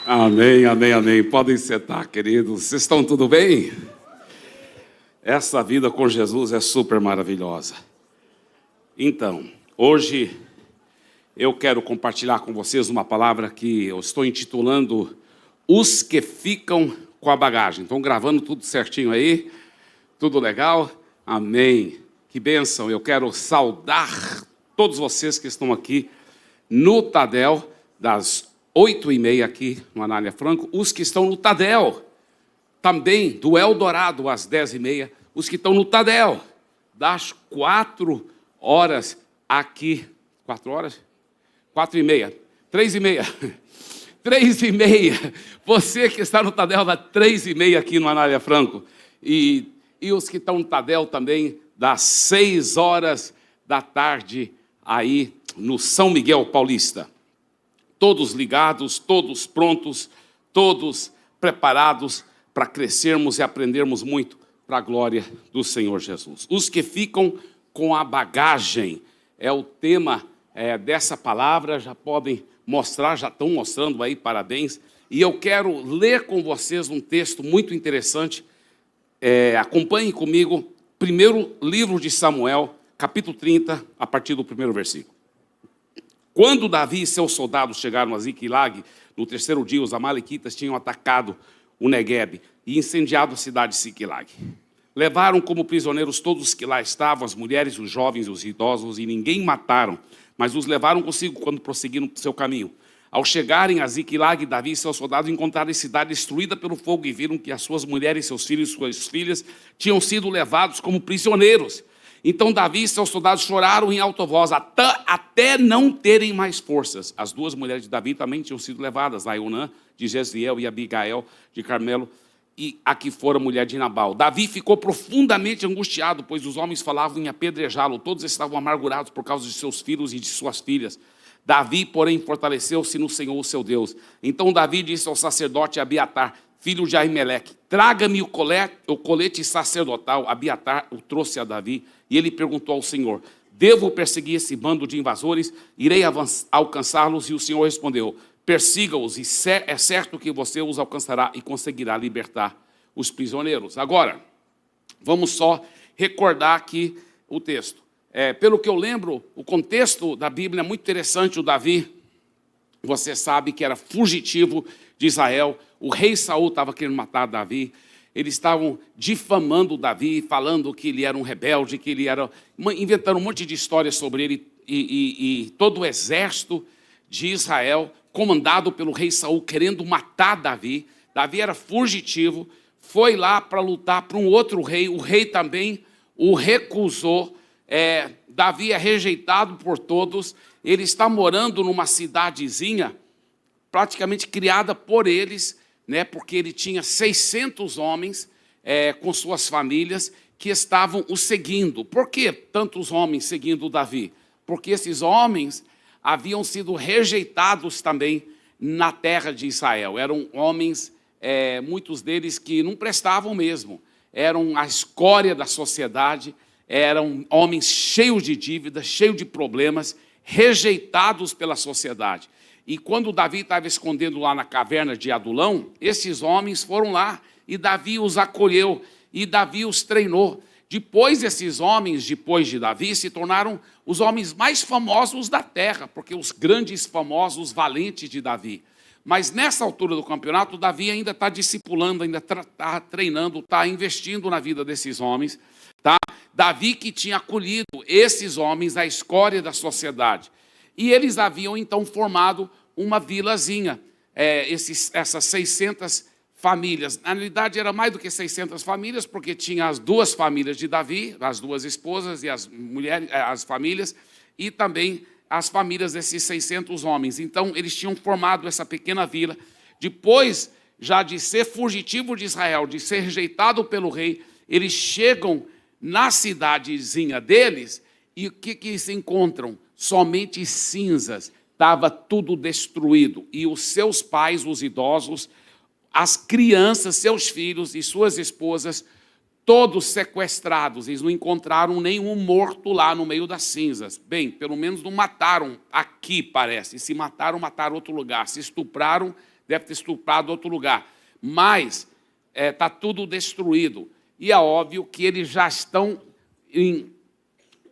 Amém, amém, amém. Podem sentar, queridos. Vocês estão tudo bem? Essa vida com Jesus é super maravilhosa. Então, hoje eu quero compartilhar com vocês uma palavra que eu estou intitulando Os que ficam com a bagagem. Estão gravando tudo certinho aí? Tudo legal? Amém. Que bênção. Eu quero saudar todos vocês que estão aqui no Tadel, das 8h30 aqui no Anália Franco, os que estão no Tadel, também do Eldorado às 10h30, os que estão no Tadel, das 4 horas aqui, 4 horas? 4h30, 3h30, 3h30, você que está no Tadel das 3h30 aqui no Anália Franco, e os que estão no Tadel também das 6 horas da tarde aí no São Miguel Paulista. Todos ligados, todos prontos, todos preparados para crescermos e aprendermos muito para a glória do Senhor Jesus. Os que ficam com a bagagem é o tema dessa palavra, já podem mostrar, já estão mostrando aí, parabéns. E eu quero ler com vocês um texto muito interessante. Acompanhem comigo, primeiro livro de Samuel, capítulo 30, a partir do primeiro versículo. Quando Davi e seus soldados chegaram a Ziclag, no terceiro dia, os amalequitas tinham atacado o Neguebe e incendiado a cidade de Ziclag. Levaram como prisioneiros todos os que lá estavam, as mulheres, os jovens e os idosos, e ninguém mataram, mas os levaram consigo quando prosseguiram seu caminho. Ao chegarem a Ziclag, Davi e seus soldados encontraram a cidade destruída pelo fogo e viram que as suas mulheres, seus filhos e suas filhas tinham sido levados como prisioneiros. Então Davi e seus soldados choraram em alta voz, até não terem mais forças. As duas mulheres de Davi também tinham sido levadas, Aionã de Jezreel e Abigail de Carmelo, e a que fora mulher de Nabal. Davi ficou profundamente angustiado, pois os homens falavam em apedrejá-lo. Todos estavam amargurados por causa de seus filhos e de suas filhas. Davi, porém, fortaleceu-se no Senhor, o seu Deus. Então Davi disse ao sacerdote Abiatar, filho de Ahimeleque, traga-me o colete sacerdotal. Abiatar o trouxe a Davi, e ele perguntou ao Senhor, devo perseguir esse bando de invasores? Irei alcançá-los? E o Senhor respondeu, persiga-os, e é certo que você os alcançará e conseguirá libertar os prisioneiros. Agora, vamos só recordar aqui o texto. Pelo que eu lembro, o contexto da Bíblia é muito interessante. O Davi, você sabe que era fugitivo de Israel. O rei Saul estava querendo matar Davi. Eles estavam difamando Davi, falando que ele era um rebelde, que ele era... inventando um monte de histórias sobre ele. E todo o exército de Israel, comandado pelo rei Saul, querendo matar Davi. Davi era fugitivo, foi lá para lutar para um outro rei. O rei também o recusou. Davi é rejeitado por todos. Ele está morando numa cidadezinha praticamente criada por eles, né, porque ele tinha 600 homens com suas famílias que estavam o seguindo. Por que tantos homens seguindo Davi? Porque esses homens haviam sido rejeitados também na terra de Israel. Eram homens, muitos deles que não prestavam mesmo. Eram a escória da sociedade, eram homens cheios de dívidas, cheios de problemas, rejeitados pela sociedade. E quando Davi estava escondendo lá na caverna de Adulão, esses homens foram lá e Davi os acolheu e Davi os treinou. Depois, esses homens, depois de Davi, se tornaram os homens mais famosos da terra, porque os grandes famosos, valentes de Davi. Mas nessa altura do campeonato, Davi ainda está discipulando, ainda está treinando, está investindo na vida desses homens. Tá? Davi que tinha acolhido esses homens, a escória da sociedade. E eles haviam, então, formado uma vilazinha, essas 600 famílias. Na realidade, era mais do que 600 famílias, porque tinha as duas famílias de Davi, as duas esposas e as mulheres, as famílias, e também as famílias desses 600 homens. Então, eles tinham formado essa pequena vila. Depois, já de ser fugitivo de Israel, de ser rejeitado pelo rei, eles chegam na cidadezinha deles, e o que se encontram? Somente cinzas, estava tudo destruído. E os seus pais, os idosos, as crianças, seus filhos e suas esposas, todos sequestrados. Eles não encontraram nenhum morto lá no meio das cinzas. Bem, pelo menos não mataram aqui, parece. Se mataram, mataram outro lugar. Se estupraram, deve ter estuprado outro lugar. Mas está tudo destruído. E é óbvio que eles já estão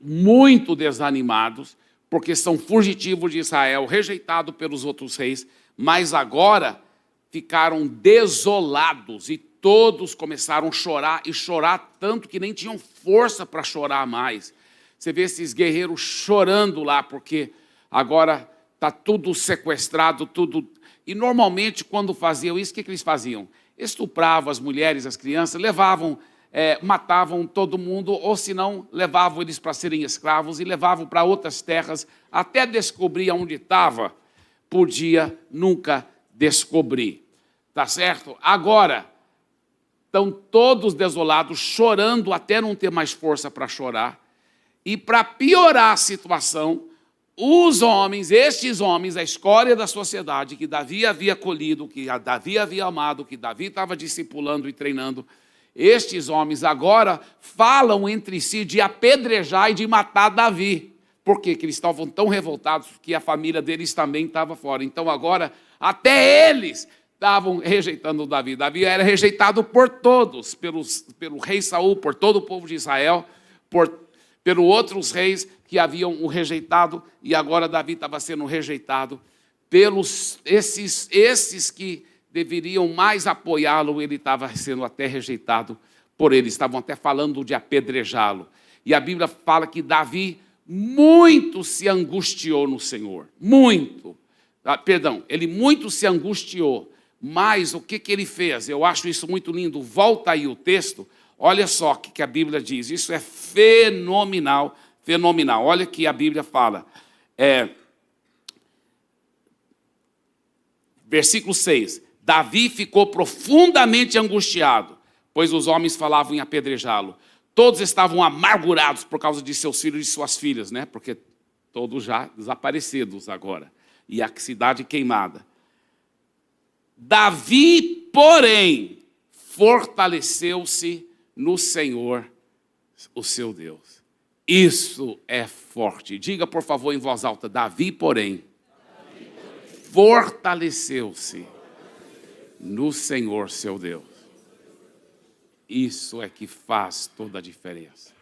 muito desanimados, porque são fugitivos de Israel, rejeitados pelos outros reis, mas agora ficaram desolados e todos começaram a chorar, e chorar tanto que nem tinham força para chorar mais. Você vê esses guerreiros chorando lá, porque agora está tudo sequestrado, tudo. E normalmente, quando faziam isso, o que eles faziam? Estupravam as mulheres, as crianças, levavam, matavam todo mundo, ou se não, levavam eles para serem escravos e levavam para outras terras, até descobrir onde estava, podia nunca descobrir. Tá certo? Agora, estão todos desolados, chorando até não ter mais força para chorar. E para piorar a situação, os homens, estes homens, a escória da sociedade, que Davi havia acolhido, que Davi havia amado, que Davi estava discipulando e treinando, estes homens agora falam entre si de apedrejar e de matar Davi. Por quê? Porque eles estavam tão revoltados que a família deles também estava fora. Então agora, até eles estavam rejeitando Davi. Davi era rejeitado por todos, pelo rei Saul, por todo o povo de Israel, pelos outros reis que haviam o rejeitado, e agora Davi estava sendo rejeitado pelos esses que deveriam mais apoiá-lo, ele estava sendo até rejeitado por eles, estavam até falando de apedrejá-lo. E a Bíblia fala que Davi muito se angustiou no Senhor, muito. Ele muito se angustiou. Mas o que ele fez? Eu acho isso muito lindo. Volta aí o texto. Olha só o que a Bíblia diz. Isso é fenomenal, fenomenal. Olha que a Bíblia fala. Versículo 6. Davi ficou profundamente angustiado, pois os homens falavam em apedrejá-lo. Todos estavam amargurados por causa de seus filhos e suas filhas, né? Porque todos já desaparecidos agora. E a cidade queimada. Davi, porém, fortaleceu-se no Senhor, o seu Deus. Isso é forte. Diga, por favor, em voz alta. Davi, porém, fortaleceu-se no Senhor, seu Deus. Isso é que faz toda a diferença.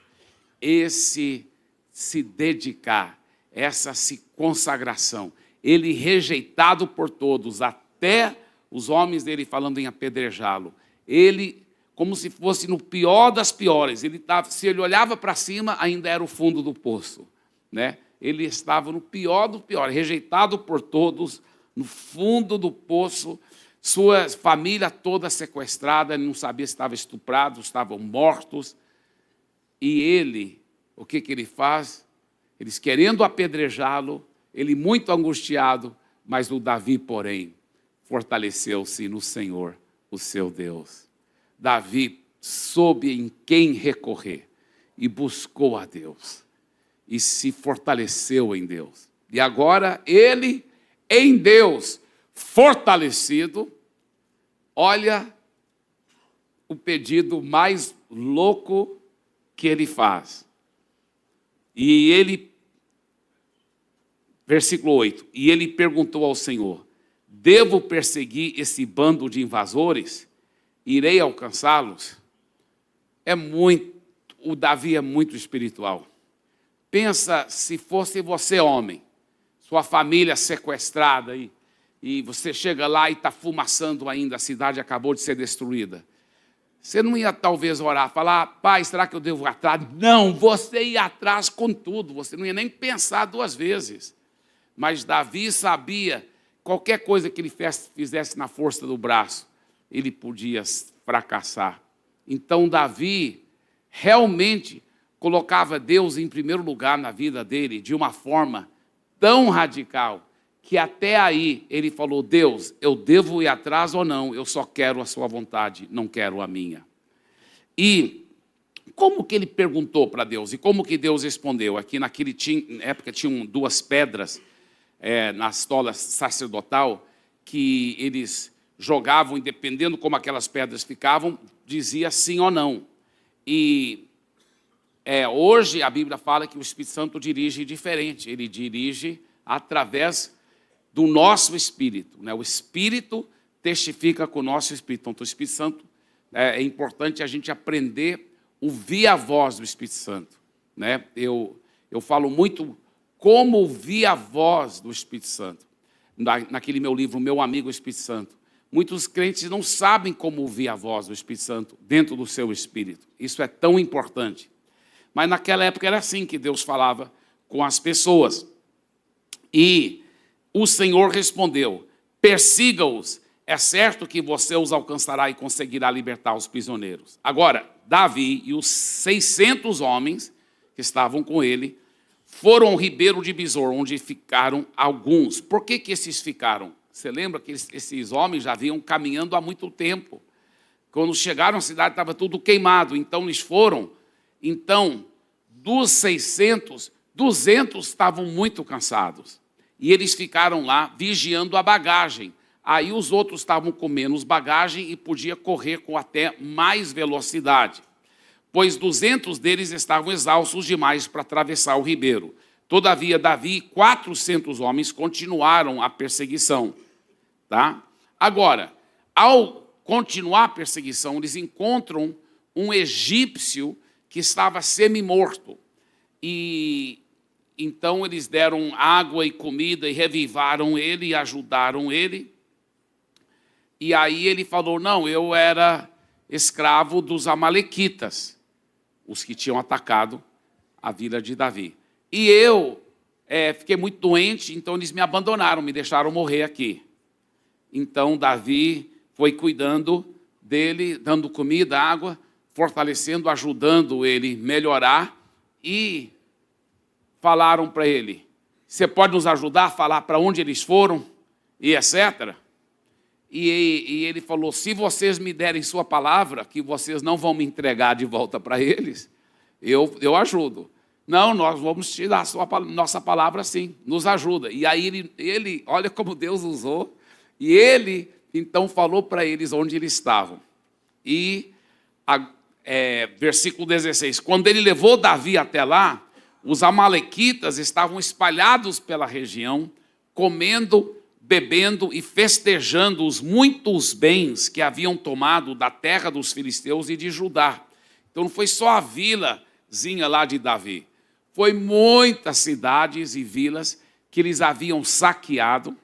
Esse se dedicar, essa se consagração, ele rejeitado por todos, até os homens dele falando em apedrejá-lo, ele, como se fosse no pior das piores, se ele olhava para cima, ainda era o fundo do poço, né? Ele estava no pior do pior, rejeitado por todos, no fundo do poço, sua família toda sequestrada, ele não sabia se estava estuprado, estavam mortos, e ele, o que ele faz? Eles querendo apedrejá-lo, ele muito angustiado, mas o Davi, porém, fortaleceu-se no Senhor, o seu Deus. Davi soube em quem recorrer e buscou a Deus e se fortaleceu em Deus. E agora ele, em Deus, fortalecido, olha o pedido mais louco que ele faz. E ele, versículo 8, e ele perguntou ao Senhor: devo perseguir esse bando de invasores? Irei alcançá-los? O Davi é muito espiritual. Pensa se fosse você homem, sua família sequestrada, e você chega lá e está fumaçando ainda, a cidade acabou de ser destruída. Você não ia talvez orar, falar: pai, será que eu devo ir atrás? Não, você ia atrás com tudo, você não ia nem pensar duas vezes. Mas Davi sabia, qualquer coisa que ele fizesse na força do braço, ele podia fracassar. Então Davi realmente colocava Deus em primeiro lugar na vida dele, de uma forma tão radical, que até aí ele falou: Deus, eu devo ir atrás ou não? Eu só quero a sua vontade, não quero a minha. E como que ele perguntou para Deus? E como que Deus respondeu? Aqui na época tinham duas pedras na estola sacerdotal, que eles jogavam, e dependendo como aquelas pedras ficavam, dizia sim ou não. E hoje a Bíblia fala que o Espírito Santo dirige diferente. Ele dirige através do nosso espírito, né? O Espírito testifica com o nosso espírito. Então, o Espírito Santo, é importante a gente aprender a ouvir a voz do Espírito Santo, né? Eu falo muito como ouvir a voz do Espírito Santo. Naquele meu livro, Meu Amigo Espírito Santo. Muitos crentes não sabem como ouvir a voz do Espírito Santo dentro do seu espírito. Isso é tão importante. Mas naquela época era assim que Deus falava com as pessoas. E o Senhor respondeu: persiga-os, é certo que você os alcançará e conseguirá libertar os prisioneiros. Agora, Davi e os 600 homens que estavam com ele foram ao ribeiro de Besor, onde ficaram alguns. Por que esses ficaram? Você lembra que esses homens já vinham caminhando há muito tempo. Quando chegaram à cidade estava tudo queimado, então eles foram. Então, dos 600, 200 estavam muito cansados. E eles ficaram lá vigiando a bagagem. Aí os outros estavam com menos bagagem e podia correr com até mais velocidade, pois 200 deles estavam exaustos demais para atravessar o ribeiro. Todavia, Davi e 400 homens continuaram a perseguição. Tá? Agora, ao continuar a perseguição, eles encontram um egípcio que estava semi-morto. E então eles deram água e comida e revivaram ele e ajudaram ele. E aí ele falou: não, eu era escravo dos amalequitas, os que tinham atacado a vila de Davi. E eu fiquei muito doente, então eles me abandonaram, me deixaram morrer aqui. Então Davi foi cuidando dele, dando comida, água, fortalecendo, ajudando ele melhorar. E falaram para ele: você pode nos ajudar a falar para onde eles foram? E etc. E ele falou: se vocês me derem sua palavra, que vocês não vão me entregar de volta para eles, eu ajudo. Não, nós vamos te dar nossa palavra sim, nos ajuda. E aí ele, olha como Deus usou, e ele então falou para eles onde eles estavam. E, versículo 16, quando ele levou Davi até lá, os amalequitas estavam espalhados pela região, comendo, bebendo e festejando os muitos bens que haviam tomado da terra dos filisteus e de Judá. Então não foi só a vilazinha lá de Davi, foi muitas cidades e vilas que eles haviam saqueado,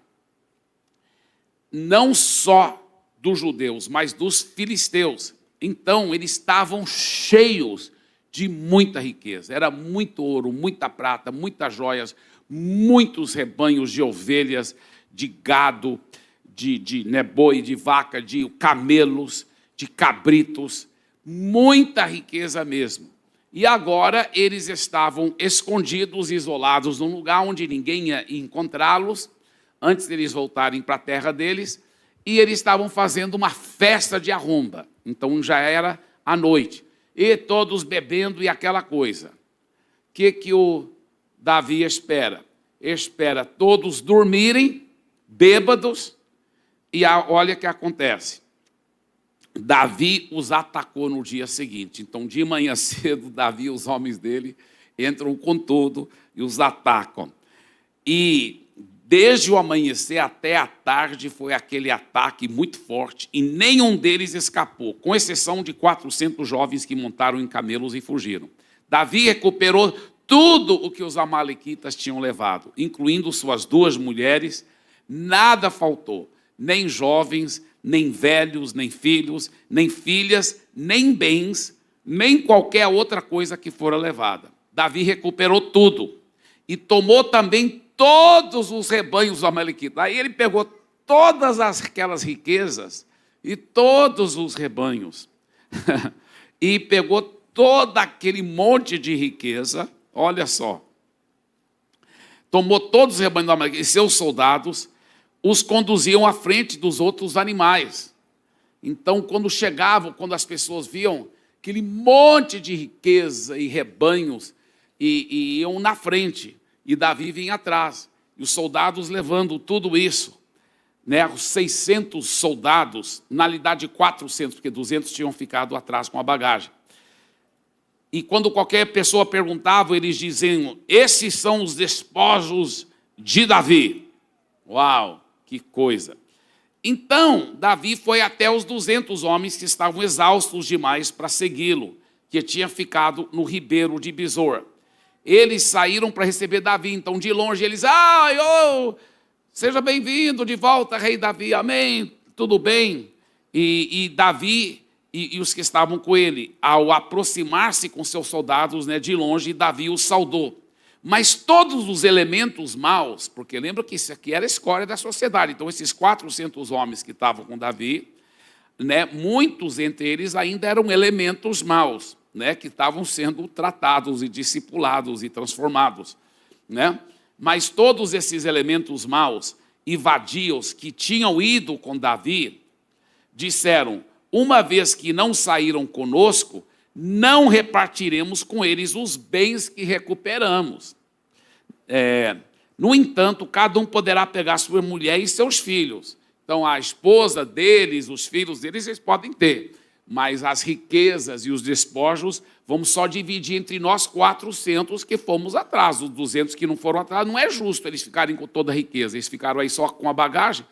não só dos judeus, mas dos filisteus. Então eles estavam cheios de muita riqueza, era muito ouro, muita prata, muitas joias, muitos rebanhos de ovelhas, de gado, de boi, de vaca, de camelos, de cabritos, muita riqueza mesmo. E agora eles estavam escondidos, isolados num lugar onde ninguém ia encontrá-los, antes deles voltarem para a terra deles, e eles estavam fazendo uma festa de arromba. Então já era à noite, e todos bebendo e aquela coisa. O que o Davi espera? Espera todos dormirem, bêbados, e olha o que acontece. Davi os atacou no dia seguinte. Então, de manhã cedo, Davi e os homens dele entram com tudo e os atacam. E desde o amanhecer até a tarde foi aquele ataque muito forte e nenhum deles escapou, com exceção de 400 jovens que montaram em camelos e fugiram. Davi recuperou tudo o que os amalequitas tinham levado, incluindo suas 2 mulheres. Nada faltou, nem jovens, nem velhos, nem filhos, nem filhas, nem bens, nem qualquer outra coisa que fora levada. Davi recuperou tudo e tomou também todos os rebanhos do amalequita. Aí ele pegou todas aquelas riquezas e todos os rebanhos e pegou todo aquele monte de riqueza, olha só, tomou todos os rebanhos do amalequita e seus soldados os conduziam à frente dos outros animais. Então, quando chegavam, quando as pessoas viam aquele monte de riqueza e rebanhos, e iam na frente, e Davi vinha atrás, e os soldados levando tudo isso, né? Os 600 soldados, na realidade 400, porque 200 tinham ficado atrás com a bagagem. E quando qualquer pessoa perguntava, eles diziam: esses são os despojos de Davi. Uau, que coisa! Então, Davi foi até os 200 homens que estavam exaustos demais para segui-lo, que tinha ficado no ribeiro de Besor. Eles saíram para receber Davi. Então, de longe, eles: seja bem-vindo de volta, rei Davi, amém, tudo bem. E Davi e os que estavam com ele, ao aproximar-se com seus soldados, de longe, Davi os saudou. Mas todos os elementos maus, porque lembra que isso aqui era a escória da sociedade, então esses 400 homens que estavam com Davi, muitos entre eles ainda eram elementos maus, que estavam sendo tratados e discipulados e transformados. Mas todos esses elementos maus e vadios que tinham ido com Davi, disseram: uma vez que não saíram conosco, não repartiremos com eles os bens que recuperamos. No entanto, cada um poderá pegar sua mulher e seus filhos. Então, a esposa deles, os filhos deles, eles podem ter. Mas as riquezas e os despojos, vamos só dividir entre nós 400 que fomos atrás. Os 200 que não foram atrás, não é justo eles ficarem com toda a riqueza. Eles ficaram aí só com a bagagem,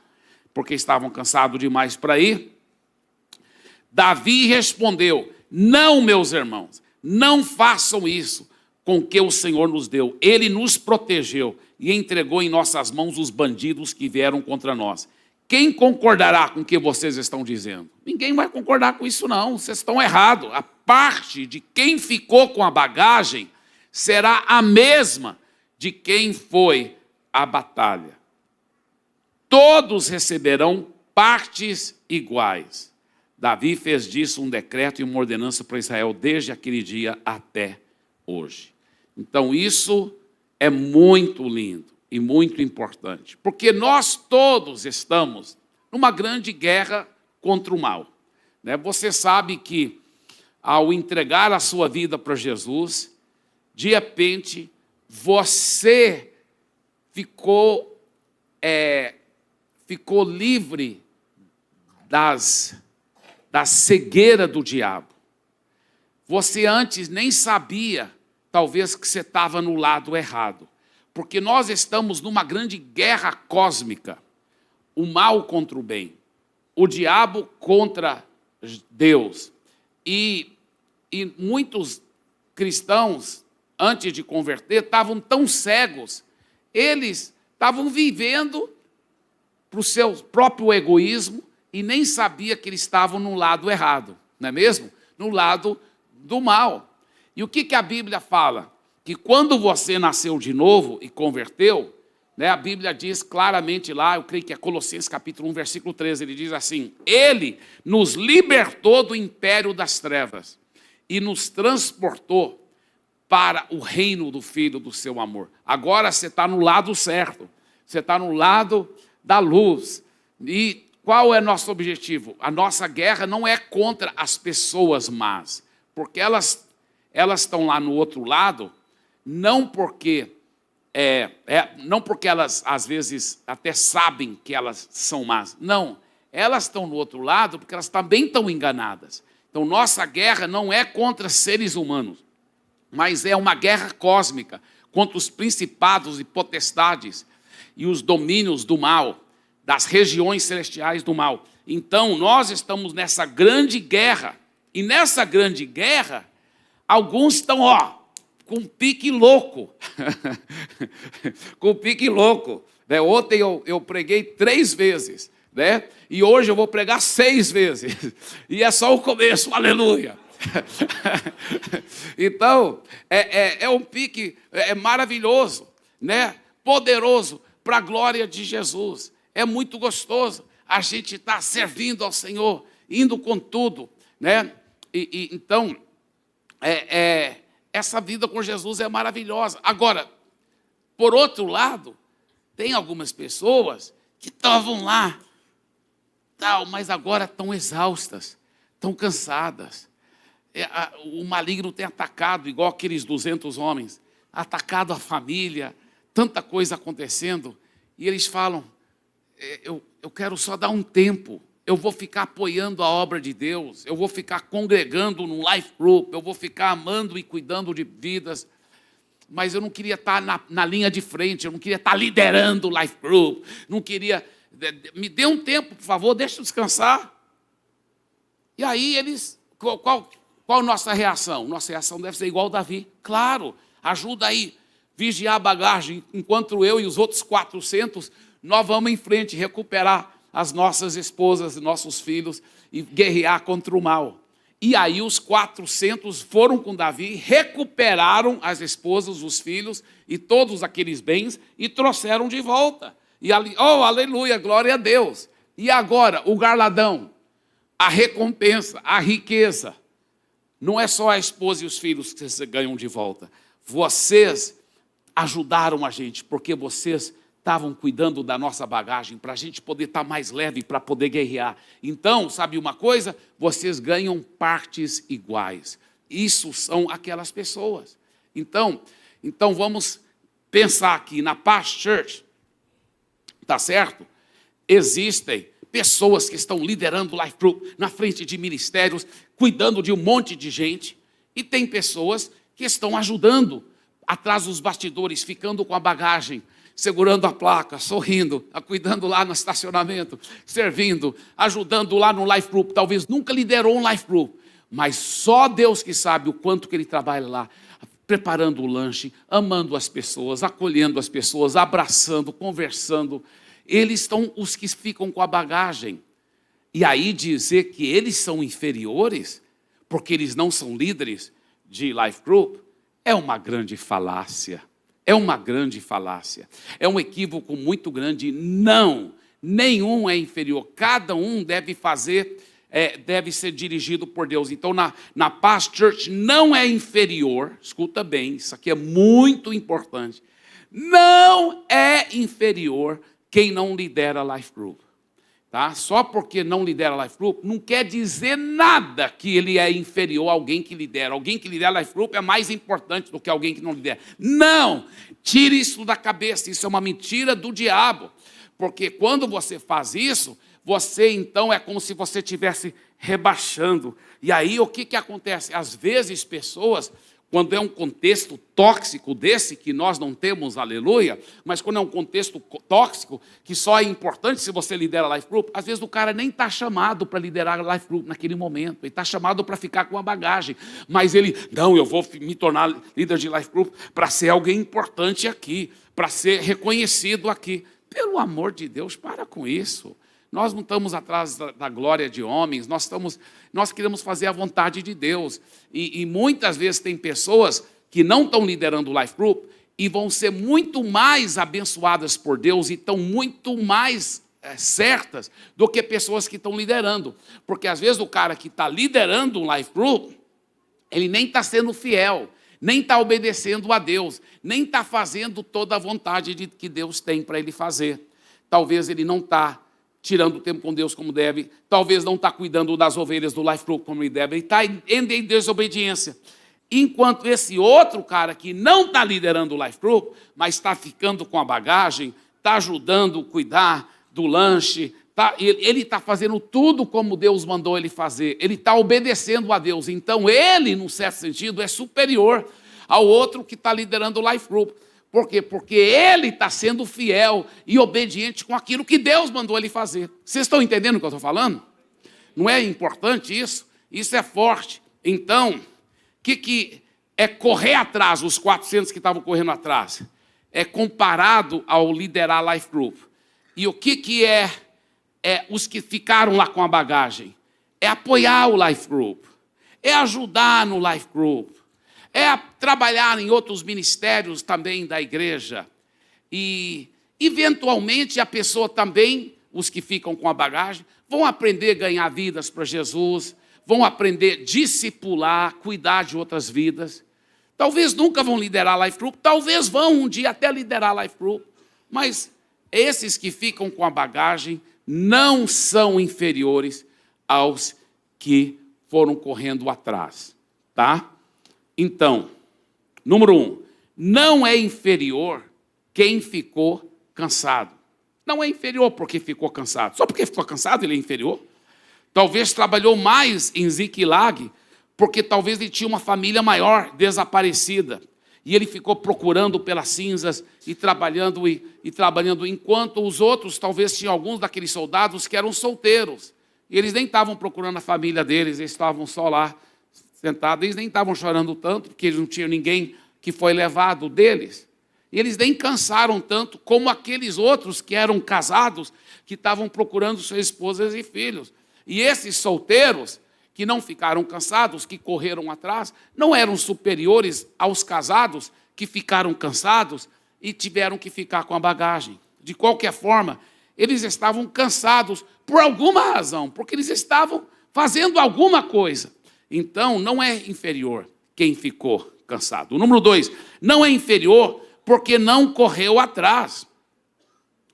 porque estavam cansados demais para ir. Davi respondeu: não, meus irmãos, não façam isso com que o Senhor nos deu. Ele nos protegeu e entregou em nossas mãos os bandidos que vieram contra nós. Quem concordará com o que vocês estão dizendo? Ninguém vai concordar com isso, não. Vocês estão errados. A parte de quem ficou com a bagagem será a mesma de quem foi à batalha. Todos receberão partes iguais. Davi fez disso um decreto e uma ordenança para Israel desde aquele dia até hoje. Então isso é muito lindo e muito importante, porque nós todos estamos numa grande guerra contra o mal. Você sabe que ao entregar a sua vida para Jesus, de repente você ficou livre da cegueira do diabo. Você antes nem sabia, talvez, que você estava no lado errado. Porque nós estamos numa grande guerra cósmica. O mal contra o bem. O diabo contra Deus. E muitos cristãos, antes de converter, estavam tão cegos. Eles estavam vivendo para o seu próprio egoísmo, e nem sabia que eles estavam no lado errado, não é mesmo? No lado do mal. E o que a Bíblia fala? Que quando você nasceu de novo e converteu, a Bíblia diz claramente lá, eu creio que é Colossenses capítulo 1, versículo 13, ele diz assim: ele nos libertou do império das trevas e nos transportou para o reino do Filho do seu amor. Agora você está no lado certo, você está no lado da luz. E qual é nosso objetivo? A nossa guerra não é contra as pessoas más, porque elas estão lá no outro lado, não porque elas, às vezes, até sabem que elas são más. Não, elas estão no outro lado porque elas também estão enganadas. Então, nossa guerra não é contra seres humanos, mas é uma guerra cósmica contra os principados e potestades e os domínios do mal, das regiões celestiais do mal. Então, nós estamos nessa grande guerra. E nessa grande guerra, alguns estão, com um pique louco. Com um pique louco. Ontem eu preguei 3 vezes. E hoje eu vou pregar 6 vezes. E é só o começo, aleluia. Então, é um pique maravilhoso, poderoso, para a glória de Jesus. É muito gostoso a gente estar servindo ao Senhor, indo com tudo, Então, essa vida com Jesus é maravilhosa. Agora, por outro lado, tem algumas pessoas que estavam lá, mas agora estão exaustas, estão cansadas. O maligno tem atacado, igual aqueles 200 homens, atacado a família, tanta coisa acontecendo, e eles falam: eu quero só dar um tempo, eu vou ficar apoiando a obra de Deus, eu vou ficar congregando no life group, eu vou ficar amando e cuidando de vidas, mas eu não queria estar na linha de frente, eu não queria estar liderando o life group, não queria... Me dê um tempo, por favor, deixa eu descansar. E aí eles... Qual a nossa reação? Nossa reação deve ser igual a Davi. Claro, ajuda aí, vigiar a bagagem, enquanto eu e os outros 400, nós vamos em frente, recuperar as nossas esposas, nossos filhos, e guerrear contra o mal. E aí os 400 foram com Davi, recuperaram as esposas, os filhos e todos aqueles bens e trouxeram de volta. E ali, oh, aleluia, glória a Deus. E agora, o galardão, a recompensa, a riqueza. Não é só a esposa e os filhos que vocês ganham de volta. Vocês ajudaram a gente, porque vocês estavam cuidando da nossa bagagem, para a gente poder estar mais leve, para poder guerrear. Então, sabe uma coisa? Vocês ganham partes iguais. Isso são aquelas pessoas. Então vamos pensar aqui na Past Church, tá certo? Existem pessoas que estão liderando o Life Group na frente de ministérios, cuidando de um monte de gente, e tem pessoas que estão ajudando atrás dos bastidores, ficando com a bagagem, segurando a placa, sorrindo, cuidando lá no estacionamento, servindo, ajudando lá no Life Group. Talvez nunca liderou um Life Group, mas só Deus que sabe o quanto que ele trabalha lá, preparando o lanche, amando as pessoas, acolhendo as pessoas, abraçando, conversando. Eles estão os que ficam com a bagagem. E aí dizer que eles são inferiores, porque eles não são líderes de Life Group, é uma grande falácia. É uma grande falácia. É um equívoco muito grande. Não, nenhum é inferior. Cada um deve fazer, deve ser dirigido por Deus. Então, na Past Church não é inferior. Escuta bem, isso aqui é muito importante. Não é inferior quem não lidera Life Group. Tá? Só porque não lidera Life Group, não quer dizer nada que ele é inferior a alguém que lidera. Alguém que lidera Life Group é mais importante do que alguém que não lidera. Não! Tire isso da cabeça, isso é uma mentira do diabo. Porque quando você faz isso, você então é como se você estivesse rebaixando. E aí o que acontece? Às vezes pessoas... Quando é um contexto tóxico desse, que nós não temos, aleluia, mas quando é um contexto tóxico, que só é importante se você lidera Life Group, às vezes o cara nem está chamado para liderar Life Group naquele momento, ele está chamado para ficar com a bagagem, mas ele, não, eu vou me tornar líder de Life Group para ser alguém importante aqui, para ser reconhecido aqui. Pelo amor de Deus, para com isso. Nós não estamos atrás da glória de homens, nós queremos fazer a vontade de Deus. E muitas vezes tem pessoas que não estão liderando o Life Group e vão ser muito mais abençoadas por Deus e estão muito mais certas do que pessoas que estão liderando. Porque às vezes o cara que está liderando um Life Group, ele nem está sendo fiel, nem está obedecendo a Deus, nem está fazendo toda a vontade que Deus tem para ele fazer. Talvez ele não está tirando o tempo com Deus como deve, talvez não está cuidando das ovelhas do Life Group como ele deve, ele está em desobediência. Enquanto esse outro cara que não está liderando o Life Group, mas está ficando com a bagagem, está ajudando a cuidar do lanche, ele está fazendo tudo como Deus mandou ele fazer, ele está obedecendo a Deus. Então ele, num certo sentido, é superior ao outro que está liderando o Life Group. Por quê? Porque ele está sendo fiel e obediente com aquilo que Deus mandou ele fazer. Vocês estão entendendo o que eu estou falando? Não é importante isso? Isso é forte. Então, o que é correr atrás, os 400 que estavam correndo atrás? É comparado ao liderar Life Group. E o que é os que ficaram lá com a bagagem? É apoiar o Life Group. É ajudar no Life Group. É trabalhar em outros ministérios também da igreja. E, eventualmente, a pessoa também, os que ficam com a bagagem, vão aprender a ganhar vidas para Jesus, vão aprender a discipular, cuidar de outras vidas. Talvez nunca vão liderar Life Group, talvez vão um dia até liderar Life Group, mas esses que ficam com a bagagem não são inferiores aos que foram correndo atrás, tá? Então, número 1, não é inferior quem ficou cansado. Não é inferior porque ficou cansado. Só porque ficou cansado ele é inferior? Talvez trabalhou mais em Ziklag, porque talvez ele tinha uma família maior desaparecida. E ele ficou procurando pelas cinzas e trabalhando, enquanto os outros, talvez tinham alguns daqueles soldados que eram solteiros. E eles nem estavam procurando a família deles, eles estavam só lá sentados. Eles nem estavam chorando tanto, porque eles não tinham ninguém que foi levado deles. E eles nem cansaram tanto como aqueles outros que eram casados, que estavam procurando suas esposas e filhos. E esses solteiros, que não ficaram cansados, que correram atrás, não eram superiores aos casados que ficaram cansados e tiveram que ficar com a bagagem. De qualquer forma, eles estavam cansados por alguma razão, porque eles estavam fazendo alguma coisa. Então, não é inferior quem ficou cansado. O número 2, não é inferior porque não correu atrás.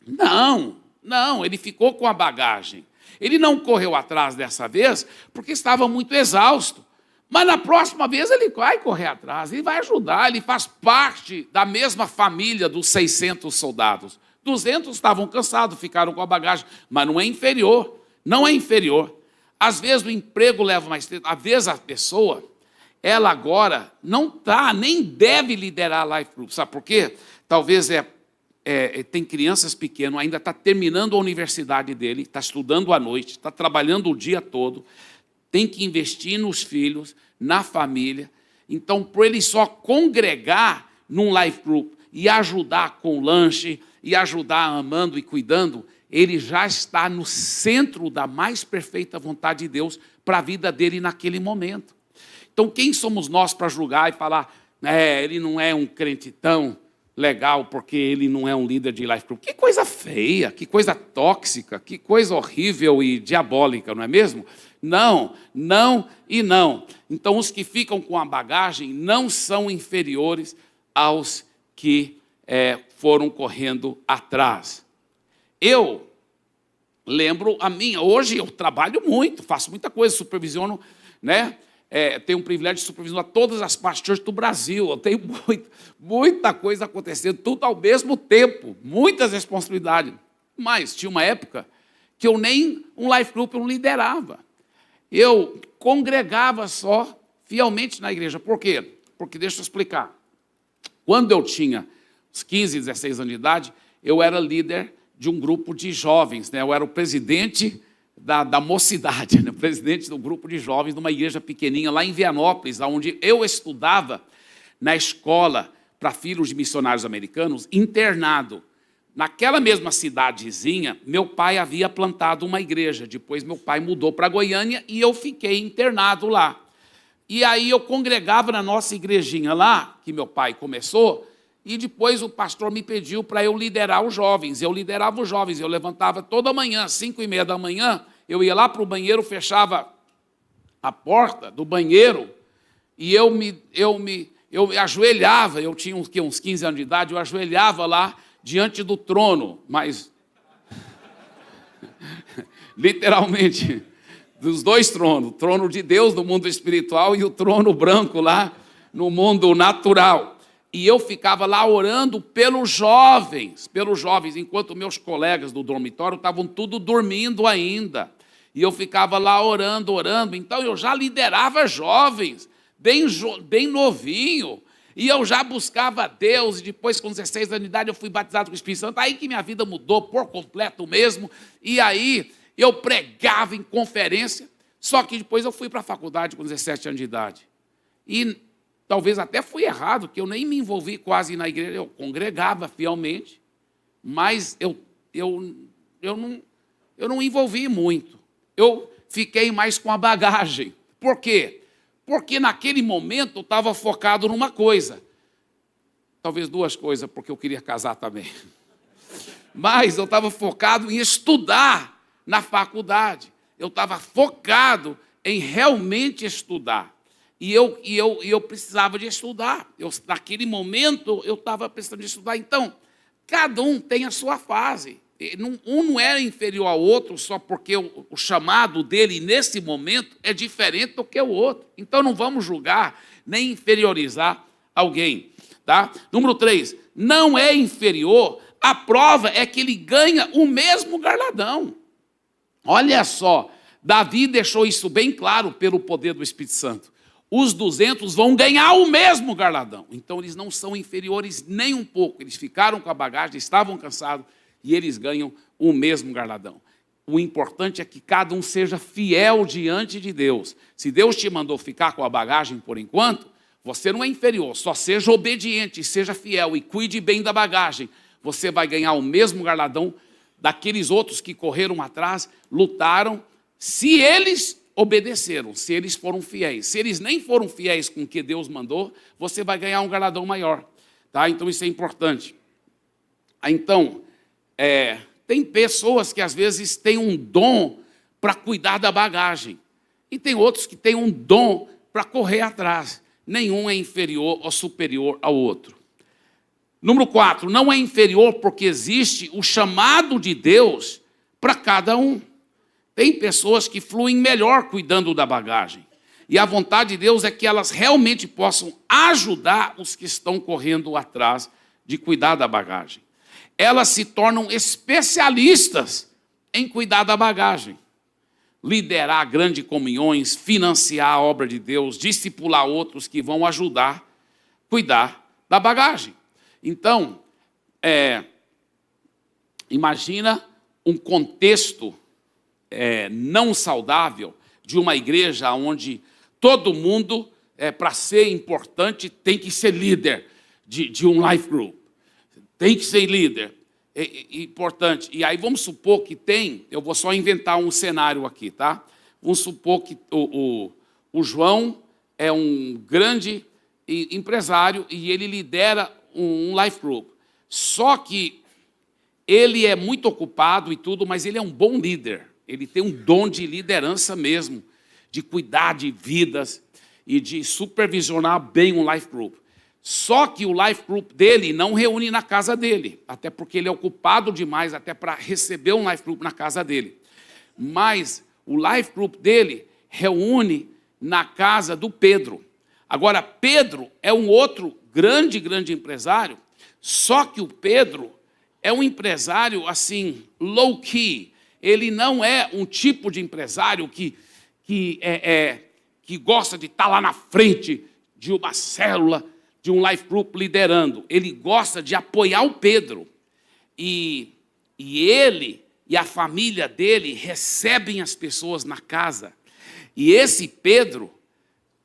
Não, ele ficou com a bagagem. Ele não correu atrás dessa vez porque estava muito exausto. Mas na próxima vez ele vai correr atrás, ele vai ajudar, ele faz parte da mesma família dos 600 soldados. 200 estavam cansados, ficaram com a bagagem, mas não é inferior, não é inferior. Às vezes o emprego leva mais tempo, às vezes a pessoa, ela agora não está, nem deve liderar a Life Group. Sabe por quê? Talvez tem crianças pequenas, ainda está terminando a universidade dele, está estudando à noite, está trabalhando o dia todo, tem que investir nos filhos, na família. Então, por ele só congregar num Life Group e ajudar com o lanche, e ajudar amando e cuidando, ele já está no centro da mais perfeita vontade de Deus para a vida dele naquele momento. Então, quem somos nós para julgar e falar, ele não é um crente tão legal porque ele não é um líder de Life Group? Que coisa feia, que coisa tóxica, que coisa horrível e diabólica, não é mesmo? Não, não e não. Então, os que ficam com a bagagem não são inferiores aos que foram correndo atrás. Eu lembro hoje eu trabalho muito, faço muita coisa, supervisiono, né? Tenho o privilégio de supervisionar todas as partes do Brasil. Eu tenho muita coisa acontecendo, tudo ao mesmo tempo, muitas responsabilidades. Mas tinha uma época que eu nem um Life Group eu não liderava. Eu congregava só fielmente na igreja. Por quê? Porque, deixa eu explicar. Quando eu tinha uns 15, 16 anos de idade, eu era líder de um grupo de jovens, né? Eu era o presidente da mocidade, né? Presidente do grupo de jovens de uma igreja pequenininha lá em Vianópolis, onde eu estudava na escola para filhos de missionários americanos, internado. Naquela mesma cidadezinha, meu pai havia plantado uma igreja. Depois meu pai mudou para Goiânia e eu fiquei internado lá. E aí eu congregava na nossa igrejinha lá, que meu pai começou, e depois o pastor me pediu para eu liderar os jovens. Eu liderava os jovens, eu levantava toda manhã, 5:30 da manhã, eu ia lá para o banheiro, fechava a porta do banheiro, e eu ajoelhava, eu tinha uns 15 anos de idade, eu ajoelhava lá diante do trono, mas literalmente, dos dois tronos, o trono de Deus no mundo espiritual e o trono branco lá no mundo natural. E eu ficava lá orando pelos jovens, enquanto meus colegas do dormitório estavam tudo dormindo ainda. E eu ficava lá orando. Então eu já liderava jovens, bem novinho. E eu já buscava a Deus. E depois, com 16 anos de idade, eu fui batizado com o Espírito Santo. Aí que minha vida mudou por completo mesmo. E aí eu pregava em conferência. Só que depois eu fui para a faculdade com 17 anos de idade. E talvez até fui errado, que eu nem me envolvi quase na igreja. Eu congregava fielmente, mas eu não envolvi muito. Eu fiquei mais com a bagagem. Por quê? Porque naquele momento eu estava focado numa coisa. Talvez duas coisas, porque eu queria casar também. Mas eu estava focado em estudar na faculdade. Eu estava focado em realmente estudar. E eu precisava de estudar. Naquele momento, eu estava precisando de estudar. Então, cada um tem a sua fase. Um não é inferior ao outro só porque o chamado dele, nesse momento, é diferente do que o outro. Então, não vamos julgar nem inferiorizar alguém. Tá? Número 3, não é inferior. A prova é que ele ganha o mesmo galardão. Olha só, Davi deixou isso bem claro pelo poder do Espírito Santo. Os 200 vão ganhar o mesmo galardão. Então eles não são inferiores nem um pouco. Eles ficaram com a bagagem, estavam cansados e eles ganham o mesmo galardão. O importante é que cada um seja fiel diante de Deus. Se Deus te mandou ficar com a bagagem por enquanto, você não é inferior. Só seja obediente, seja fiel e cuide bem da bagagem. Você vai ganhar o mesmo galardão daqueles outros que correram atrás, lutaram, se eles obedeceram, se eles foram fiéis. Se eles nem foram fiéis com o que Deus mandou, você vai ganhar um galardão maior. Tá? Então isso é importante. Então, tem pessoas que às vezes têm um dom para cuidar da bagagem. E tem outros que têm um dom para correr atrás. Nenhum é inferior ou superior ao outro. Número 4, não é inferior porque existe o chamado de Deus para cada um. Tem pessoas que fluem melhor cuidando da bagagem. E a vontade de Deus é que elas realmente possam ajudar os que estão correndo atrás de cuidar da bagagem. Elas se tornam especialistas em cuidar da bagagem. Liderar grandes comunhões, financiar a obra de Deus, discipular outros que vão ajudar a cuidar da bagagem. Então, imagina um contexto não saudável de uma igreja onde todo mundo, para ser importante, tem que ser líder de um life group. Tem que ser líder. Importante. E aí vamos supor que eu vou só inventar um cenário aqui, tá? Vamos supor que o João é um grande empresário e ele lidera um life group. Só que ele é muito ocupado e tudo, mas ele é um bom líder. Ele tem um dom de liderança mesmo, de cuidar de vidas e de supervisionar bem um life group. Só que o life group dele não reúne na casa dele, até porque ele é ocupado demais até para receber um life group na casa dele. Mas o life group dele reúne na casa do Pedro. Agora, Pedro é um outro grande empresário, só que o Pedro é um empresário assim, low-key. Ele não é um tipo de empresário que gosta de estar lá na frente de uma célula, de um life group liderando. Ele gosta de apoiar o Pedro. E ele e a família dele recebem as pessoas na casa. E esse Pedro,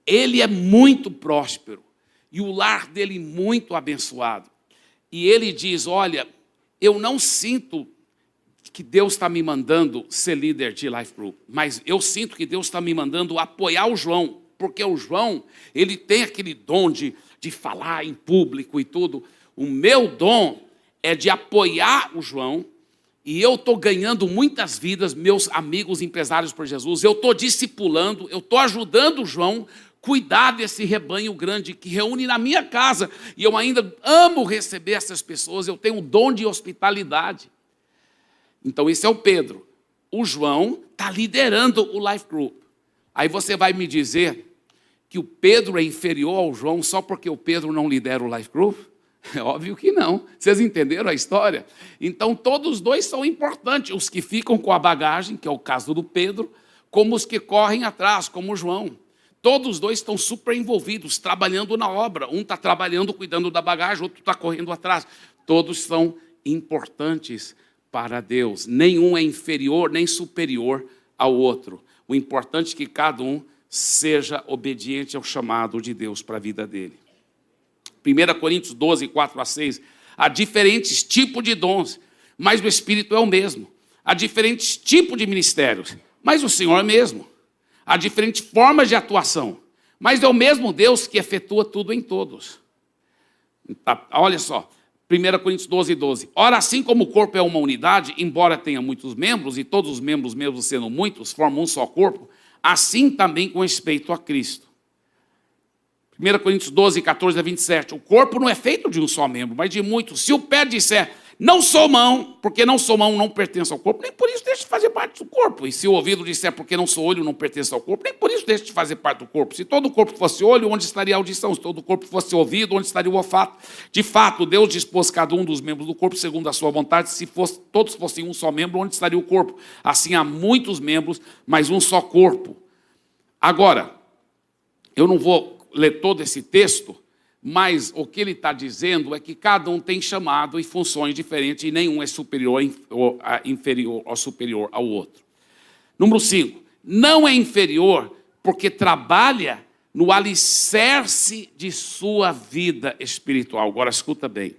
ele é muito próspero. E o lar dele muito abençoado. E ele diz, olha, eu não sinto que Deus está me mandando ser líder de life group, mas eu sinto que Deus está me mandando apoiar o João, porque o João, ele tem aquele dom de falar em público e tudo. O meu dom é de apoiar o João, e eu estou ganhando muitas vidas, meus amigos empresários por Jesus, eu estou discipulando, eu estou ajudando o João a cuidar desse rebanho grande que reúne na minha casa, e eu ainda amo receber essas pessoas, eu tenho um dom de hospitalidade. Então, esse é o Pedro. O João está liderando o life group. Aí você vai me dizer que o Pedro é inferior ao João só porque o Pedro não lidera o life group? É óbvio que não. Vocês entenderam a história? Então, todos os dois são importantes. Os que ficam com a bagagem, que é o caso do Pedro, como os que correm atrás, como o João. Todos os dois estão super envolvidos, trabalhando na obra. Um está trabalhando, cuidando da bagagem, outro está correndo atrás. Todos são importantes para Deus. Nenhum é inferior nem superior ao outro. O importante é que cada um seja obediente ao chamado de Deus para a vida dele. 1 Coríntios 12, 4-6. Há diferentes tipos de dons, mas o Espírito é o mesmo. Há diferentes tipos de ministérios, mas o Senhor é o mesmo. Há diferentes formas de atuação, mas é o mesmo Deus que efetua tudo em todos. Olha só, 1 Coríntios 12, 12. Ora, assim como o corpo é uma unidade, embora tenha muitos membros, e todos os membros, mesmo sendo muitos, formam um só corpo, assim também com respeito a Cristo. 1 Coríntios 12, 14-27. O corpo não é feito de um só membro, mas de muitos. Se o pé disser, Não sou mão, porque não sou mão, não pertence ao corpo, nem por isso deixa de fazer parte do corpo. E se o ouvido disser porque não sou olho, não pertence ao corpo, nem por isso deixa de fazer parte do corpo. Se todo o corpo fosse olho, onde estaria a audição? Se todo o corpo fosse ouvido, onde estaria o olfato? De fato, Deus dispôs cada um dos membros do corpo segundo a sua vontade. Se todos fossem um só membro, onde estaria o corpo? Assim há muitos membros, mas um só corpo. Agora, eu não vou ler todo esse texto, mas o que ele está dizendo é que cada um tem chamado e funções diferentes e nenhum é superior ou inferior ou superior ao outro. Número 5, não é inferior porque trabalha no alicerce de sua vida espiritual. Agora escuta bem.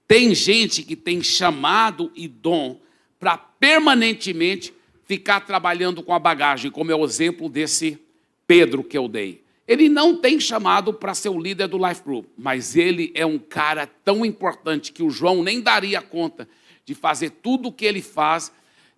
Tem gente que tem chamado e dom para permanentemente ficar trabalhando com a bagagem, como é o exemplo desse Pedro que eu dei. Ele não tem chamado para ser o líder do Life Group, mas ele é um cara tão importante que o João nem daria conta de fazer tudo o que ele faz,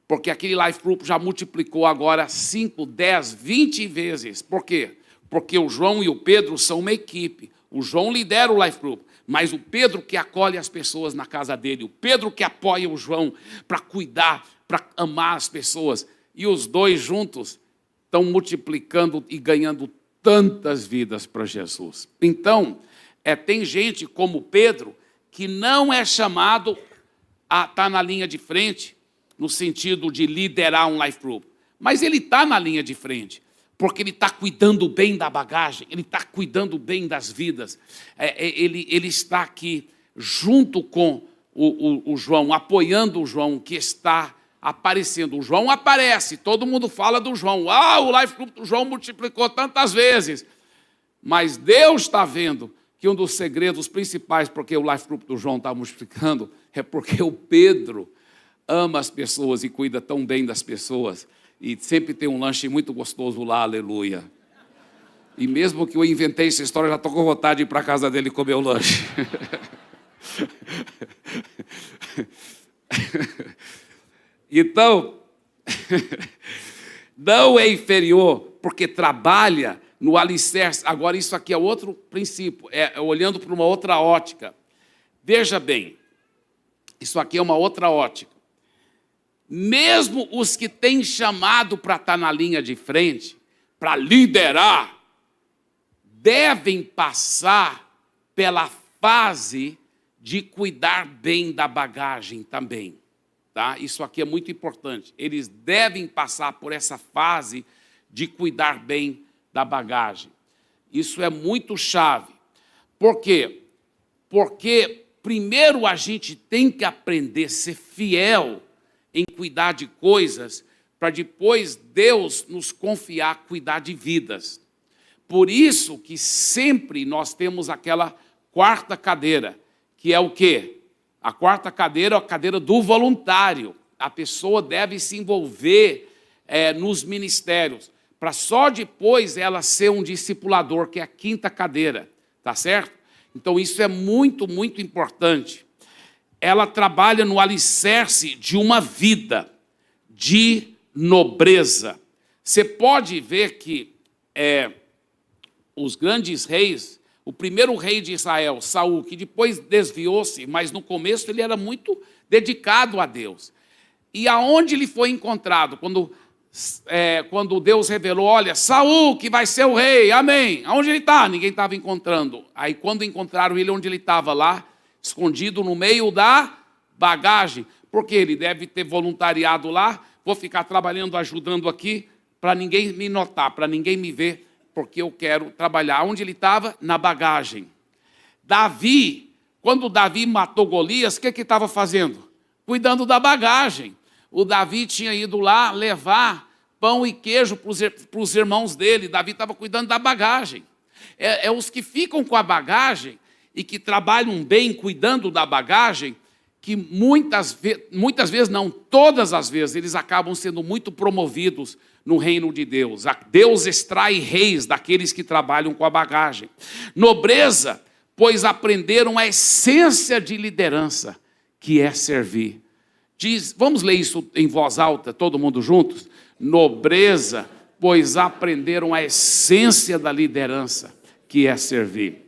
porque aquele Life Group já multiplicou agora 5, 10, 20 vezes. Por quê? Porque o João e o Pedro são uma equipe. O João lidera o Life Group, mas o Pedro que acolhe as pessoas na casa dele, o Pedro que apoia o João para cuidar, para amar as pessoas. E os dois juntos estão multiplicando e ganhando tantas vidas para Jesus. Então, tem gente como Pedro que não é chamado a estar na linha de frente, no sentido de liderar um life group, mas ele está na linha de frente, porque ele está cuidando bem da bagagem, ele está cuidando bem das vidas, ele está aqui junto com o João, apoiando o João que está aparecendo. O João aparece, todo mundo fala do João. O Life Group do João multiplicou tantas vezes. Mas Deus está vendo que um dos segredos principais porque o Life Group do João está multiplicando é porque o Pedro ama as pessoas e cuida tão bem das pessoas. E sempre tem um lanche muito gostoso lá, aleluia. E mesmo que eu inventei essa história, já estou com vontade de ir para a casa dele comer o lanche. Então, não é inferior, porque trabalha no alicerce. Agora, isso aqui é outro princípio, olhando para uma outra ótica. Veja bem, isso aqui é uma outra ótica. Mesmo os que têm chamado para estar na linha de frente, para liderar, devem passar pela fase de cuidar bem da bagagem também. Tá? Isso aqui é muito importante. Eles devem passar por essa fase de cuidar bem da bagagem. Isso é muito chave. Por quê? Porque primeiro a gente tem que aprender a ser fiel em cuidar de coisas, para depois Deus nos confiar cuidar de vidas. Por isso que sempre nós temos aquela quarta cadeira, que é o quê? A quarta cadeira é a cadeira do voluntário. A pessoa deve se envolver nos ministérios, para só depois ela ser um discipulador, que é a quinta cadeira, tá certo? Então isso é muito, muito importante. Ela trabalha no alicerce de uma vida de nobreza. Você pode ver que os grandes reis, o primeiro rei de Israel, Saul, que depois desviou-se, mas no começo ele era muito dedicado a Deus. E aonde ele foi encontrado? Quando Deus revelou, olha, Saul que vai ser o rei, amém. Aonde ele está? Ninguém estava encontrando. Aí quando encontraram ele, onde ele estava? Lá, escondido no meio da bagagem. Porque ele deve ter voluntariado lá, vou ficar trabalhando, ajudando aqui, para ninguém me notar, para ninguém me ver, porque eu quero trabalhar. Onde ele estava? Na bagagem. Davi, quando Davi matou Golias, o que estava fazendo? Cuidando da bagagem. O Davi tinha ido lá levar pão e queijo para os irmãos dele. Davi estava cuidando da bagagem. Os que ficam com a bagagem e que trabalham bem cuidando da bagagem, que muitas vezes, não, todas as vezes, eles acabam sendo muito promovidos no reino de Deus. Deus extrai reis daqueles que trabalham com a bagagem. Nobreza, pois aprenderam a essência de liderança, que é servir. Vamos ler isso em voz alta, todo mundo juntos? Nobreza, pois aprenderam a essência da liderança, que é servir.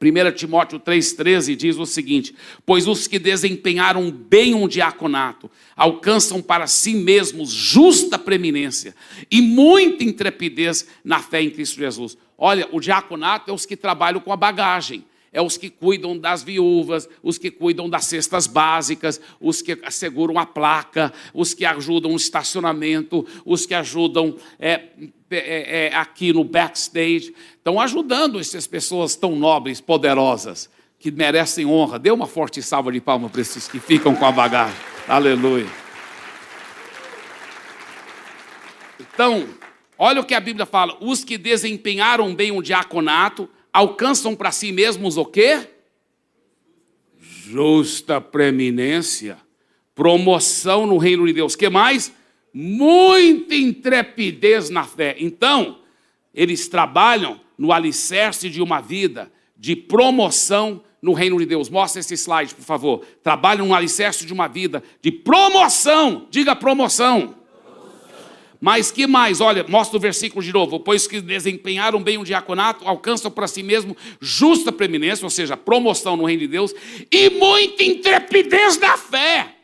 1 Timóteo 3,13 diz o seguinte: pois os que desempenharam bem um diaconato alcançam para si mesmos justa preeminência e muita intrepidez na fé em Cristo Jesus. Olha, o diaconato é os que trabalham com a bagagem, é os que cuidam das viúvas, os que cuidam das cestas básicas, os que asseguram a placa, os que ajudam no estacionamento, os que ajudam aqui no backstage. Estão ajudando essas pessoas tão nobres, poderosas, que merecem honra. Dê uma forte salva de palmas para esses que ficam com a bagagem. Aleluia. Então, olha o que a Bíblia fala. Os que desempenharam bem um diaconato alcançam para si mesmos o quê? Justa preeminência, promoção no reino de Deus. O que mais? Muita intrepidez na fé. Então, eles trabalham no alicerce de uma vida de promoção no reino de Deus. Mostra esse slide, por favor. Trabalham no alicerce de uma vida de promoção. Diga promoção. Mas que mais? Olha, mostra o versículo de novo. Pois que desempenharam bem um diaconato, alcançam para si mesmo justa preeminência, ou seja, promoção no reino de Deus, e muita intrepidez na fé.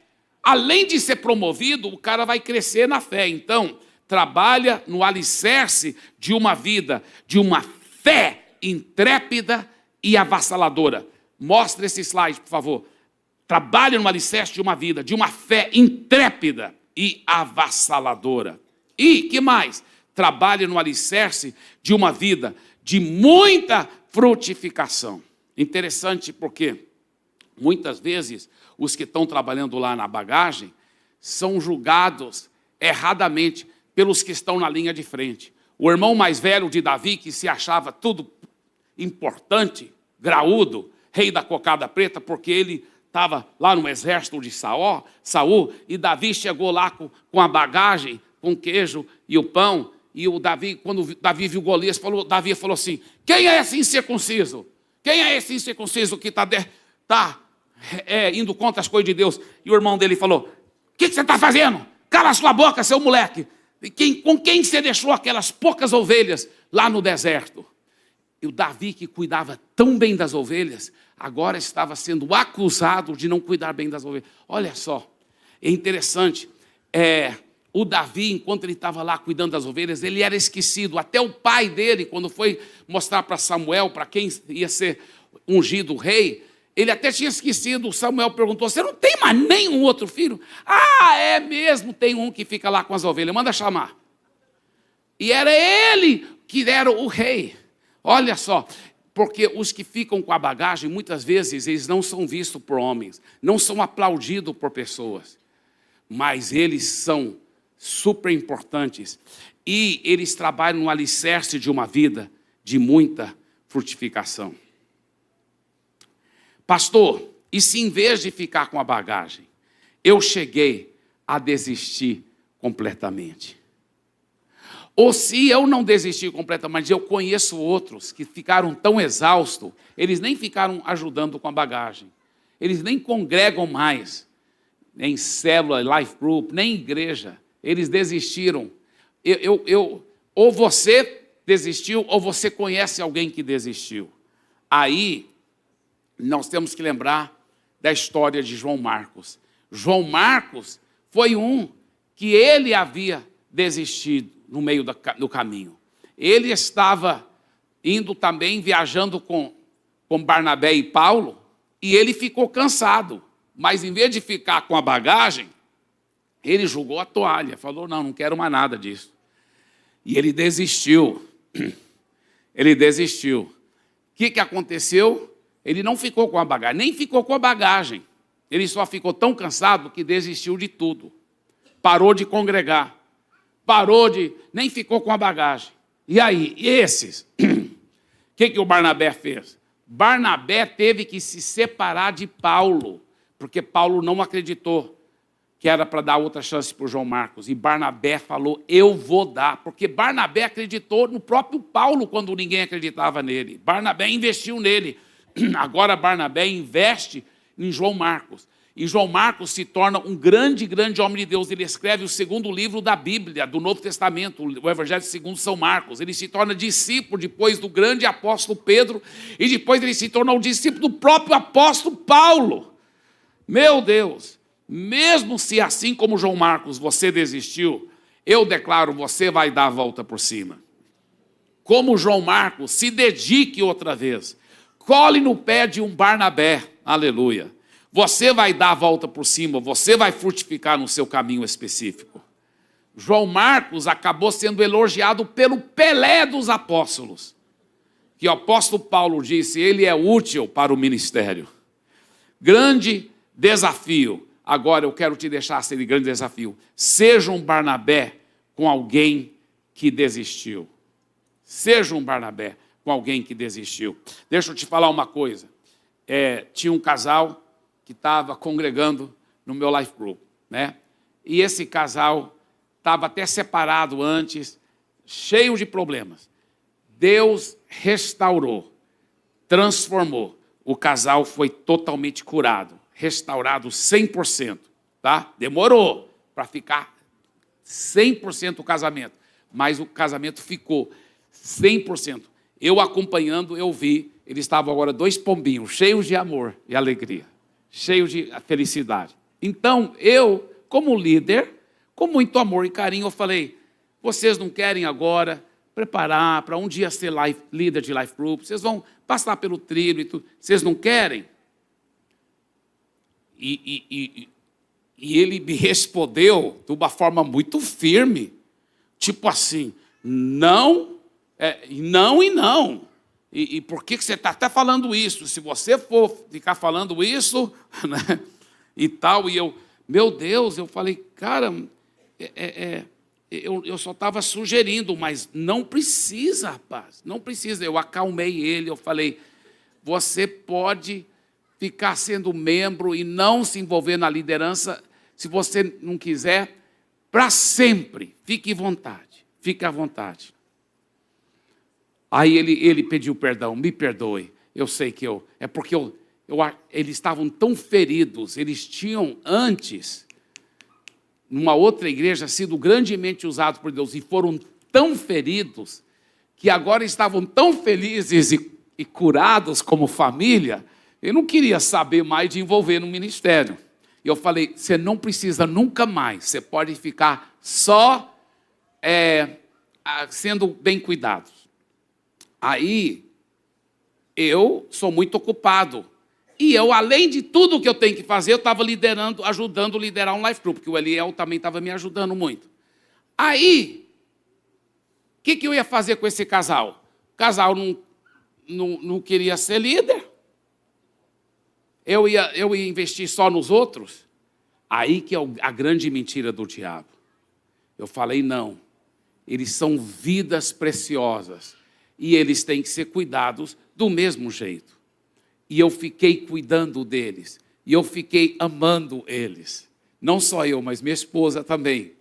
Além de ser promovido, o cara vai crescer na fé. Então, trabalha no alicerce de uma vida, de uma fé intrépida e avassaladora. Mostra esse slide, por favor. Trabalha no alicerce de uma vida, de uma fé intrépida e avassaladora. E, que mais? Trabalhe no alicerce de uma vida de muita frutificação. Interessante porque, muitas vezes, os que estão trabalhando lá na bagagem são julgados erradamente pelos que estão na linha de frente. O irmão mais velho de Davi, que se achava tudo importante, graúdo, rei da cocada preta, porque ele estava lá no exército de Saul, e Davi chegou lá com a bagagem, com o queijo e o pão, e o Davi, quando Davi viu Golias, Davi falou assim: quem é esse incircunciso? Quem é esse incircunciso que está indo contra as coisas de Deus? E o irmão dele falou: o que você está fazendo? Cala a sua boca, seu moleque. Com quem você deixou aquelas poucas ovelhas lá no deserto? E o Davi, que cuidava tão bem das ovelhas, agora estava sendo acusado de não cuidar bem das ovelhas. Olha só, é interessante, o Davi, enquanto ele estava lá cuidando das ovelhas, ele era esquecido. Até o pai dele, quando foi mostrar para Samuel, para quem ia ser ungido rei, ele até tinha esquecido. Samuel perguntou: você não tem mais nenhum outro filho? Ah, é mesmo, tem um que fica lá com as ovelhas, manda chamar. E era ele que era o rei. Olha só, porque os que ficam com a bagagem, muitas vezes, eles não são vistos por homens, não são aplaudidos por pessoas, mas eles são super importantes, e eles trabalham no alicerce de uma vida de muita frutificação. Pastor, e se em vez de ficar com a bagagem, eu cheguei a desistir completamente? Ou se eu não desisti completamente, eu conheço outros que ficaram tão exaustos, eles nem ficaram ajudando com a bagagem, eles nem congregam mais, nem célula, life group, nem igreja. Eles desistiram. Ou você desistiu, ou você conhece alguém que desistiu. Aí, nós temos que lembrar da história de João Marcos. João Marcos foi um que ele havia desistido no meio do caminho. Ele estava indo também, viajando com Barnabé e Paulo, e ele ficou cansado. Mas em vez de ficar com a bagagem, ele jogou a toalha, falou: não quero mais nada disso. E ele desistiu. Ele desistiu. O que aconteceu? Ele não ficou com a bagagem, nem ficou com a bagagem. Ele só ficou tão cansado que desistiu de tudo. Parou de congregar. Nem ficou com a bagagem. E aí, esses? O que o Barnabé fez? Barnabé teve que se separar de Paulo, porque Paulo não acreditou que era para dar outra chance para o João Marcos. E Barnabé falou: eu vou dar. Porque Barnabé acreditou no próprio Paulo quando ninguém acreditava nele. Barnabé investiu nele. Agora Barnabé investe em João Marcos. E João Marcos se torna um grande, grande homem de Deus. Ele escreve o segundo livro da Bíblia, do Novo Testamento, o Evangelho segundo São Marcos. Ele se torna discípulo depois do grande apóstolo Pedro, e depois ele se torna um discípulo do próprio apóstolo Paulo. Meu Deus, mesmo se assim como João Marcos você desistiu, eu declaro, você vai dar a volta por cima. Como João Marcos, se dedique outra vez. Cole no pé de um Barnabé, aleluia. Você vai dar a volta por cima, você vai frutificar no seu caminho específico. João Marcos acabou sendo elogiado pelo Pelé dos apóstolos. Que o apóstolo Paulo disse, ele é útil para o ministério. Grande desafio. Agora eu quero te deixar esse grande desafio. Seja um Barnabé com alguém que desistiu. Seja um Barnabé com alguém que desistiu. Deixa eu te falar uma coisa. Tinha um casal que estava congregando no meu life group, né? E esse casal estava até separado antes, cheio de problemas. Deus restaurou, transformou. O casal foi totalmente curado, restaurado 100%, tá? Demorou para ficar 100% o casamento, mas o casamento ficou 100%. Eu acompanhando, eu vi, eles estavam agora 2 pombinhos, cheios de amor e alegria, cheios de felicidade. Então, eu, como líder, com muito amor e carinho, eu falei, vocês não querem agora preparar para um dia ser líder de life group, vocês vão passar pelo trilho e tudo, vocês não querem? E ele me respondeu de uma forma muito firme, tipo assim, não, não e não. E por que você está até falando isso? Se você for ficar falando isso, né, e tal, e eu, meu Deus, eu falei, cara, eu só estava sugerindo, mas não precisa, rapaz, não precisa. Eu acalmei ele, eu falei, você pode ficar sendo membro e não se envolver na liderança, se você não quiser, para sempre, fique à vontade, fique à vontade. Aí ele pediu perdão, me perdoe, eu sei que é porque eles estavam tão feridos, eles tinham antes, numa outra igreja, sido grandemente usados por Deus, e foram tão feridos, que agora estavam tão felizes e curados como família, eu não queria saber mais de envolver no ministério. E eu falei, você não precisa nunca mais, você pode ficar só sendo bem cuidado. Aí, eu sou muito ocupado. E eu, além de tudo que eu tenho que fazer, eu estava ajudando a liderar um life group, porque o Eliel também estava me ajudando muito. Aí, o que eu ia fazer com esse casal? O casal não queria ser líder. Eu ia investir só nos outros. Aí que é a grande mentira do diabo. Eu falei, não. Eles são vidas preciosas. E eles têm que ser cuidados do mesmo jeito. E eu fiquei cuidando deles. E eu fiquei amando eles. Não só eu, mas minha esposa também.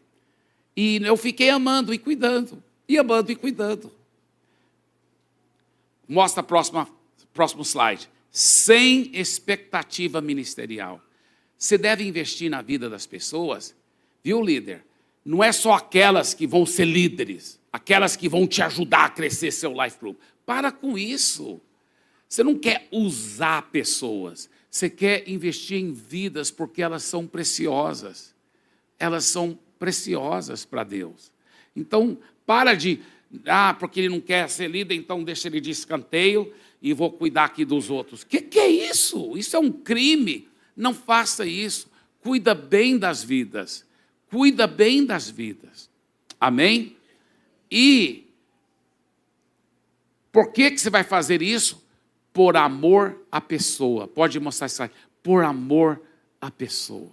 E eu fiquei amando e cuidando. E amando e cuidando. Mostra próximo slide. Sem expectativa ministerial. Você deve investir na vida das pessoas, viu, líder? Não é só aquelas que vão ser líderes, aquelas que vão te ajudar a crescer seu life group. Para com isso. Você não quer usar pessoas, você quer investir em vidas porque elas são preciosas. Elas são preciosas para Deus. Então, para de, porque ele não quer ser líder, então deixa ele de escanteio e vou cuidar aqui dos outros. O que é isso? Isso é um crime. Não faça isso. Cuida bem das vidas. Cuida bem das vidas. Amém? E por que você vai fazer isso? Por amor à pessoa. Pode mostrar isso aí. Por amor à pessoa.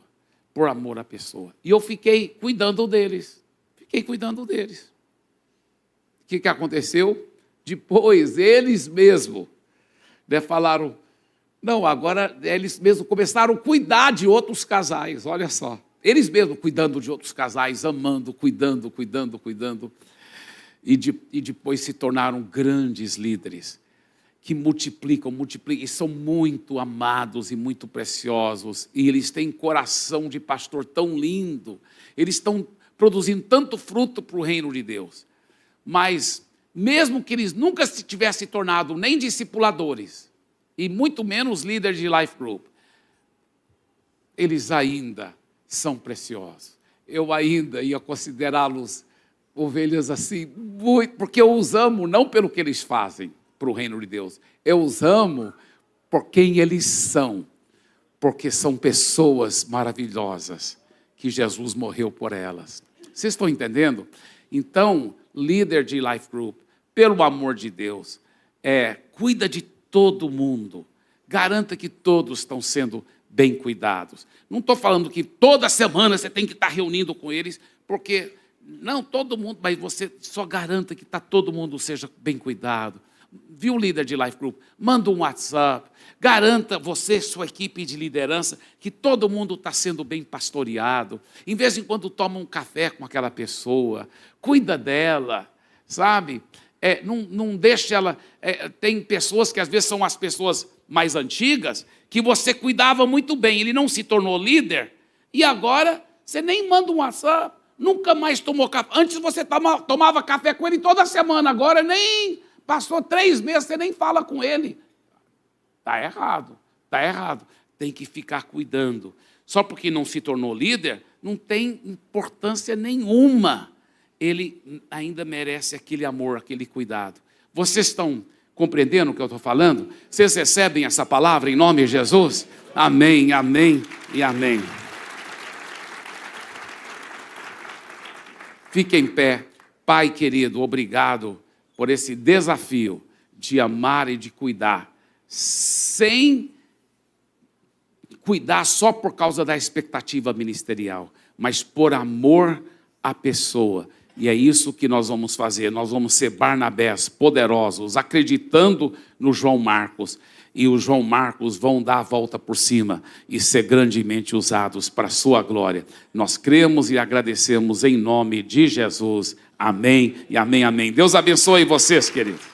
Por amor à pessoa. E eu fiquei cuidando deles. Fiquei cuidando deles. O que aconteceu? Depois, eles mesmos falaram, não, agora eles mesmos começaram a cuidar de outros casais, olha só. Eles mesmos cuidando de outros casais, amando, cuidando. E depois se tornaram grandes líderes. que multiplicam, e são muito amados e muito preciosos, e eles têm coração de pastor tão lindo, eles estão produzindo tanto fruto para o reino de Deus, mas mesmo que eles nunca se tivessem tornado nem discipuladores, e muito menos líderes de life group, eles ainda são preciosos. Eu ainda ia considerá-los ovelhas assim, muito, porque eu os amo não pelo que eles fazem para o reino de Deus, eu os amo por quem eles são, porque são pessoas maravilhosas, que Jesus morreu por elas. Vocês estão entendendo? Então, líder de life group, pelo amor de Deus, cuida de todo mundo, garanta que todos estão sendo bem cuidados. Não estou falando que toda semana você tem que estar reunindo com eles, porque, não, todo mundo, mas você só garanta que todo mundo seja bem cuidado. Viu o líder de life group? Manda um WhatsApp, garanta você, sua equipe de liderança, que todo mundo está sendo bem pastoreado. Em vez em quando toma um café com aquela pessoa, cuida dela, sabe? Não deixa ela... tem pessoas que às vezes são as pessoas mais antigas, que você cuidava muito bem, ele não se tornou líder, e agora você nem manda um WhatsApp, nunca mais tomou café. Antes você tomava café com ele toda semana, agora nem... Passou 3 meses, você nem fala com ele. Está errado, está errado. Tem que ficar cuidando. Só porque não se tornou líder, não tem importância nenhuma. Ele ainda merece aquele amor, aquele cuidado. Vocês estão compreendendo o que eu estou falando? Vocês recebem essa palavra em nome de Jesus? Amém, amém e amém. Fique em pé. Pai querido, obrigado por esse desafio de amar e de cuidar, sem cuidar só por causa da expectativa ministerial, mas por amor à pessoa. E é isso que nós vamos fazer. Nós vamos ser Barnabés poderosos, acreditando no João Marcos. E o João Marcos vão dar a volta por cima e ser grandemente usados para a sua glória. Nós cremos e agradecemos em nome de Jesus. Amém e amém, amém. Deus abençoe vocês, queridos.